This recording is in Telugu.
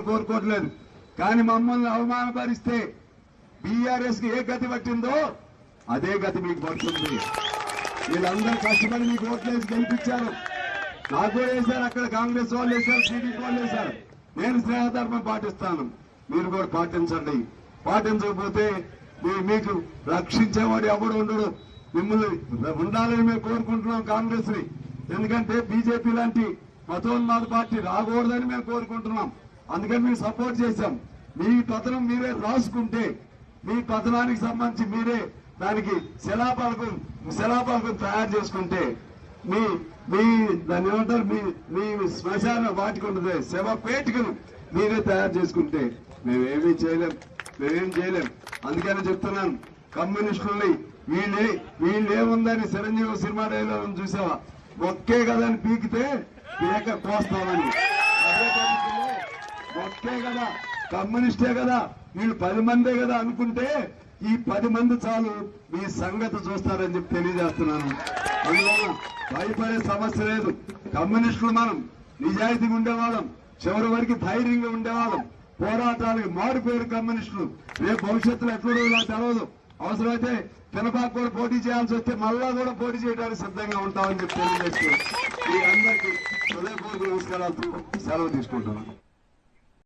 కోరుకోవట్లేదు. కానీ మమ్మల్ని అవమానపరిస్తే బీఆర్ఎస్ కి ఏ గతి పట్టిందో అదే గతి మీకు పడుతుంది. వీళ్ళందరూ కష్టపడి మీకు ఓట్లేసి గెలిపించారు. నాకు కూడా వేశారు, అక్కడ కాంగ్రెస్ వాళ్ళు వేశారు, టీడీపీ వాళ్ళు వేశారు. నేను స్నేహధర్మం పాటిస్తాను, మీరు కూడా పాటించండి. పాటించకపోతే మీకు రక్షించేవాడు ఎవడు ఉండడు. మిమ్మల్ని ఉండాలని మేము కోరుకుంటున్నాం కాంగ్రెస్ ని. ఎందుకంటే బీజేపీ లాంటి మతోన్మాద పార్టీ రాకూడదని మేము కోరుకుంటున్నాం. అందుకని మేము సపోర్ట్ చేశాం. మీ పతనం మీరే రాసుకుంటే, మీ పతనానికి సంబంధించి మీరే దానికి శిలాపలకం తయారు చేసుకుంటే, మీ దాన్ని ఏమంటారు, మీ శ్మశాన వాటికి ఉండదు శవపేటికను మీరే తయారు చేసుకుంటే మేమేం చేయలేం. అందుకని చెప్తున్నాను, కమ్యూనిస్టుల్ని వీళ్ళేముందని చిరంజీవి సినిమా డైలాగ్ చూసావా, ఒక్కే కదా అని పీకితే పీక కోస్తామని. అదే పద్ధతిలో ఒక్కే కదా, కమ్యూనిస్టే కదా, వీళ్ళు 10 మందే కదా అనుకుంటే ఈ 10 మంది చాలు మీ సంగతి చూస్తారని చెప్పి తెలియజేస్తున్నాను. అందువల్ల భయపడే సమస్య లేదు. కమ్యూనిస్టులు మనం నిజాయితీగా ఉండేవాళ్ళం, చివరి వరకు ధైర్యంగా ఉండేవాళ్ళం. పోరాటానికి మారిపోయారు కమ్యూనిస్టులు. రేపు భవిష్యత్తులో ఎట్లా నాకు తెలియదు. అవసరమైతే పినపాకు కూడా పోటీ చేయాల్సి వస్తే మళ్ళా కూడా పోటీ చేయడానికి సిద్ధంగా ఉంటామని చెప్పి తెలియజేస్తూ మీ అందరికీ హృదయపూర్వక నమస్కారాలతో సెలవు తీసుకుంటున్నాను.